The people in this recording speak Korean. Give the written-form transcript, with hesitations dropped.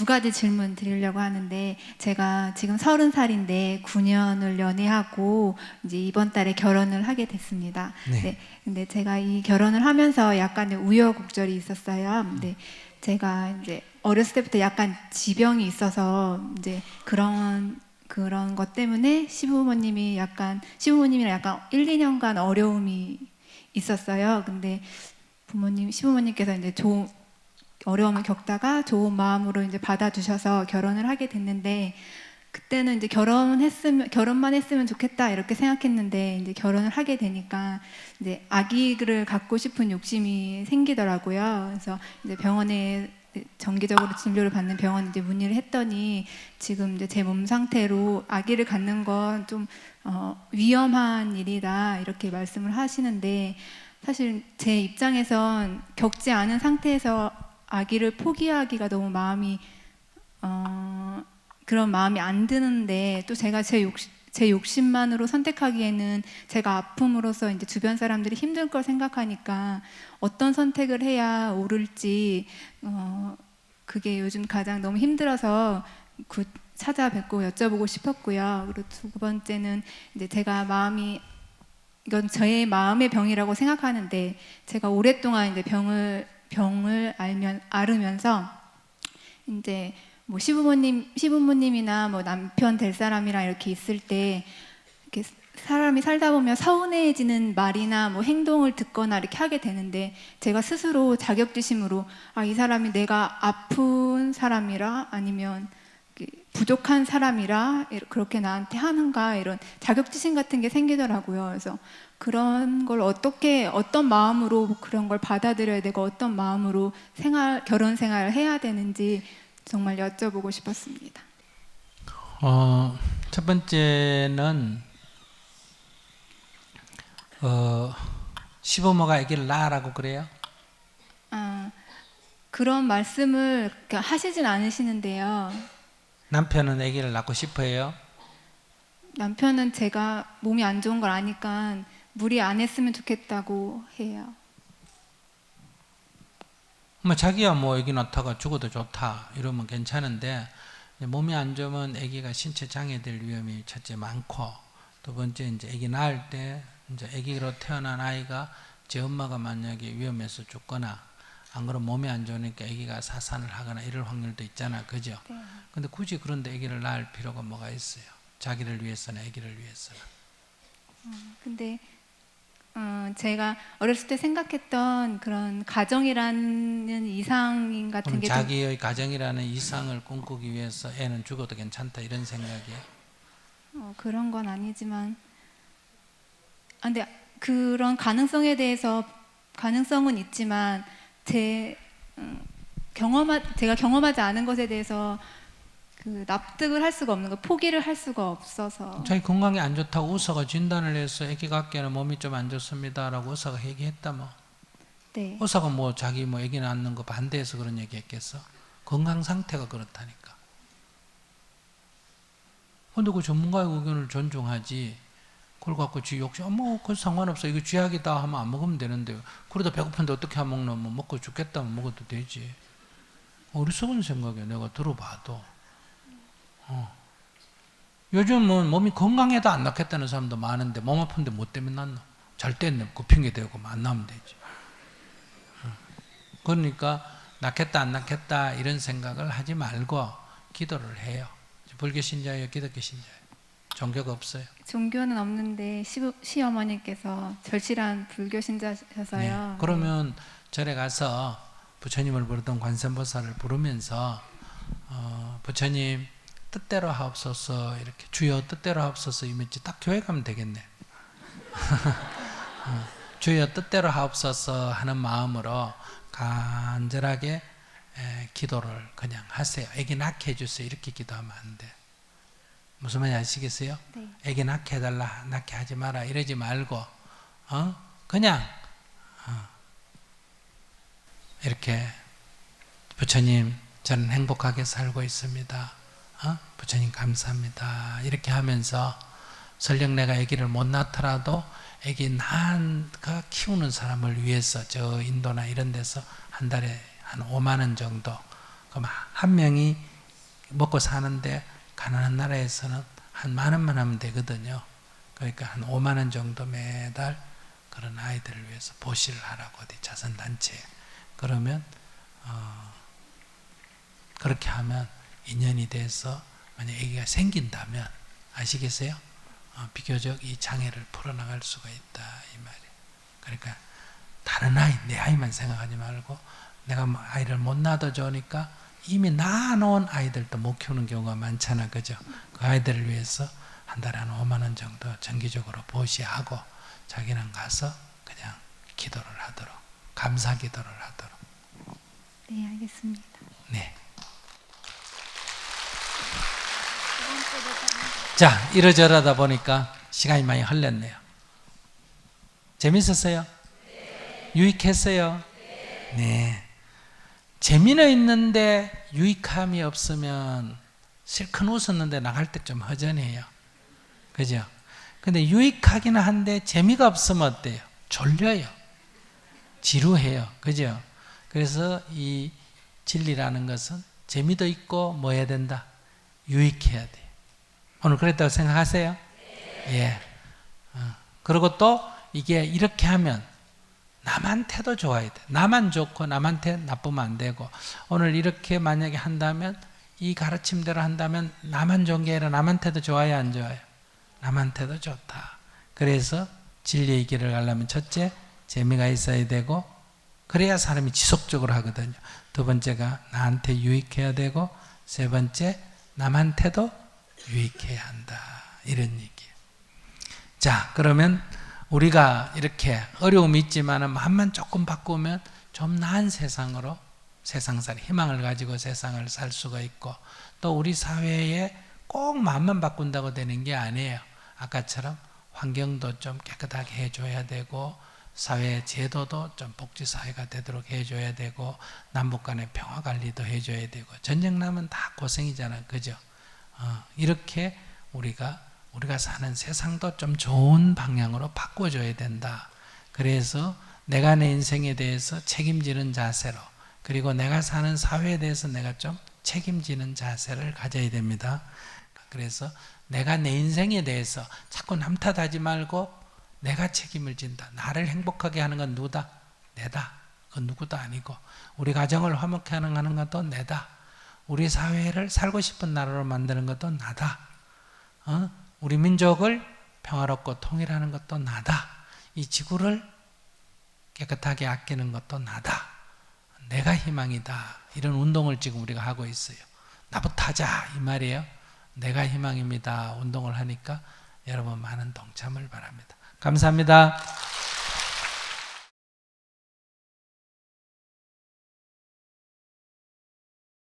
두 가지 질문 드리려고 하는데, 제가 지금 30살인데 9년을 연애하고 이제 이번 달에 결혼을 하게 됐습니다. 네. 네. 근데 제가 이 결혼을 하면서 약간의 우여곡절이 있었어요. 근데 제가 이제 어렸을 때부터 약간 지병이 있어서 이제 그런 것 때문에 시부모님이랑 약간 1, 2년간 어려움이 있었어요. 근데 시부모님께서 이제 어려움을 겪다가 좋은 마음으로 이제 받아주셔서 결혼을 하게 됐는데, 그때는 이제 결혼만 했으면 좋겠다 이렇게 생각했는데, 이제 결혼을 하게 되니까 이제 아기를 갖고 싶은 욕심이 생기더라고요. 그래서 이제 병원에 정기적으로 진료를 받는 병원에 이제 문의를 했더니, 지금 이제 제 몸 상태로 아기를 갖는 건 좀 위험한 일이다 이렇게 말씀을 하시는데, 사실 제 입장에선 겪지 않은 상태에서 아기를 포기하기가 너무 그런 마음이 안 드는데, 또 제가 제 욕심만으로 선택하기에는 제가 아픔으로써 이제 주변 사람들이 힘들 걸 생각하니까 어떤 선택을 해야 옳을지 그게 요즘 가장 너무 힘들어서 찾아뵙고 여쭤보고 싶었고요. 그리고 두 번째는 이제 이건 저의 마음의 병이라고 생각하는데, 제가 오랫동안 이제 병을 앓으면서 이제 뭐 시부모님이나 뭐 남편 될 사람이랑 이렇게 있을 때 이렇게 사람이 살다 보면 서운해지는 말이나 뭐 행동을 듣거나 이렇게 하게 되는데, 제가 스스로 자격지심으로 이 사람이 내가 아픈 사람이라 아니면 부족한 사람이라 그렇게 나한테 하는가, 이런 자격지심 같은 게 생기더라고요. 그래서 그런 걸 어떤 마음으로 그런 걸 받아들여야 되고 어떤 마음으로 결혼 생활을 해야 되는지 정말 여쭤보고 싶었습니다. 첫 번째는 시부모가 아기를 낳으라고 그래요? 그런 말씀을 하시진 않으시는데요. 남편은 아기를 낳고 싶어요? 남편은 제가 몸이 안 좋은 걸 아니까 무리 안 했으면 좋겠다고 해요. 뭐 자기야 뭐 아기 낳다가 죽어도 좋다 이러면 괜찮은데, 몸이 안 좋으면 아기가 신체 장애될 위험이 첫째 많고, 두 번째 이제 아기 낳을 때 이제 아기로 태어난 아이가 제 엄마가 만약에 위험해서 죽거나, 안 그러면 몸이 안 좋으니까 아기가 사산을 하거나 이럴 확률도 있잖아, 그죠? 네. 근데 굳이 그런데 아기를 낳을 필요가 뭐가 있어요? 자기를 위해서나 아기를 위해서나. 근데 제가 어렸을 때 생각했던 그런 가정이라는 이상 같은 그럼 게 자기의 가정이라는 이상을 꿈꾸기 위해서 애는 죽어도 괜찮다 이런 생각이에요? 그런 건 아니지만, 근데 그런 가능성은 있지만 제가 경험하지 않은 것에 대해서 납득을 할 수가 없는 거, 포기를 할 수가 없어서. 자기 건강이 안 좋다고 의사가 진단을 해서 아기 갖기에는 몸이 좀 안 좋습니다라고 의사가 얘기했다 뭐. 네. 의사가 뭐 자기 뭐 아기 낳는 거 반대해서 그런 얘기했겠어? 건강 상태가 그렇다니까. 근데 그 전문가의 의견을 존중하지, 그걸 갖고 쥐 욕심, 그 상관없어, 이거 쥐약이다 하면 안 먹으면 되는데, 그러다 배고픈데 어떻게 안 먹나, 뭐 먹고 죽겠다면 먹어도 되지. 어리석은 생각이야, 내가 들어봐도. 요즘은 몸이 건강해도 안 낫겠다는 사람도 많은데, 몸 아픈데 뭐 때문에 낫나? 잘 때 그 핑계 대고 안 나면 되지. 그러니까 낫겠다 안 낫겠다 이런 생각을 하지 말고 기도를 해요. 불교 신자예요, 기독교 신자예요? 종교가 없어요? 종교는 없는데 시어머니께서 절실한 불교 신자셔서요. 네. 그러면 절에 가서 부처님을 부르던 관세음보살을 부르면서 부처님 뜻대로 하옵소서, 이렇게 주여 뜻대로 하옵소서 이면 딱 교회 가면 되겠네. 주여 뜻대로 하옵소서 하는 마음으로 간절하게 기도를 그냥 하세요. 애기 낳게 해주세요 이렇게 기도하면 안 돼. 무슨 말인지 아시겠어요? 네. 애기 낳게 해달라, 낳게 하지 마라 이러지 말고 그냥 이렇게 부처님 저는 행복하게 살고 있습니다. 부처님 감사합니다. 이렇게 하면서 설령 내가 아기를 못 낳더라도 아기 낳은가 키우는 사람을 위해서 저 인도나 이런 데서 한 달에 한 5만 원 정도, 그럼 한 명이 먹고 사는데 가난한 나라에서는 한 10,000원만 하면 되거든요. 그러니까 한 5만 원 정도 매달 그런 아이들을 위해서 보시를 하라고 어디 자선단체에. 그러면 그렇게 하면 인연이 돼서 만약 아기가 생긴다면 아시겠어요? 비교적 이 장애를 풀어나갈 수가 있다 이 말이에요. 그러니까 다른 아이, 내 아이만 생각하지 말고 내가 아이를 못 낳아도 좋으니까 이미 낳아놓은 아이들도 못 키우는 경우가 많잖아, 그죠? 그 아이들을 위해서 한 달에 한 5만 원 정도 정기적으로 보시하고 자기는 가서 그냥 기도를 하도록, 감사 기도를 하도록. 네, 알겠습니다. 네. 자, 이러저러다 보니까 시간이 많이 흘렀네요. 재밌었어요? 유익했어요? 네. 재미는 있는데 유익함이 없으면 실컷 웃었는데 나갈 때 좀 허전해요. 그죠? 근데 유익하기는 한데 재미가 없으면 어때요? 졸려요. 지루해요. 그죠? 그래서 이 진리라는 것은 재미도 있고 뭐 해야 된다? 유익해야 돼요. 오늘 그랬다고 생각하세요? 예. 그리고 또 이게 이렇게 하면 남한테도 좋아야 돼. 나만 좋고 남한테 나쁘면 안 되고, 오늘 이렇게 만약에 한다면, 이 가르침대로 한다면 나만 좋은 게 아니라 남한테도 좋아요, 안 좋아요? 남한테도 좋다. 그래서 진리의 길을 가려면 첫째, 재미가 있어야 되고, 그래야 사람이 지속적으로 하거든요. 두 번째가 나한테 유익해야 되고, 세 번째, 남한테도 유익해야 한다. 이런 얘기예요. 자, 그러면 우리가 이렇게 어려움이 있지만 마음만 조금 바꾸면 좀 나은 세상으로, 세상살 희망을 가지고 세상을 살 수가 있고, 또 우리 사회에 꼭 마음만 바꾼다고 되는 게 아니에요. 아까처럼 환경도 좀 깨끗하게 해줘야 되고, 사회 제도도 좀 복지사회가 되도록 해줘야 되고, 남북 간의 평화관리도 해줘야 되고, 전쟁 나면 다 고생이잖아요. 그죠? 이렇게 우리가 사는 세상도 좀 좋은 방향으로 바꿔줘야 된다. 그래서 내가 내 인생에 대해서 책임지는 자세로, 그리고 내가 사는 사회에 대해서 내가 좀 책임지는 자세를 가져야 됩니다. 그래서 내가 내 인생에 대해서 자꾸 남 탓하지 말고 내가 책임을 진다. 나를 행복하게 하는 건 누구다? 내다. 그건 누구도 아니고, 우리 가정을 화목하게 하는 것도 내다. 우리 사회를 살고 싶은 나라로 만드는 것도 나다. 우리 민족을 평화롭고 통일하는 것도 나다. 이 지구를 깨끗하게 아끼는 것도 나다. 내가 희망이다. 이런 운동을 지금 우리가 하고 있어요. 나부터 하자 이 말이에요. 내가 희망입니다. 운동을 하니까 여러분 많은 동참을 바랍니다. 감사합니다.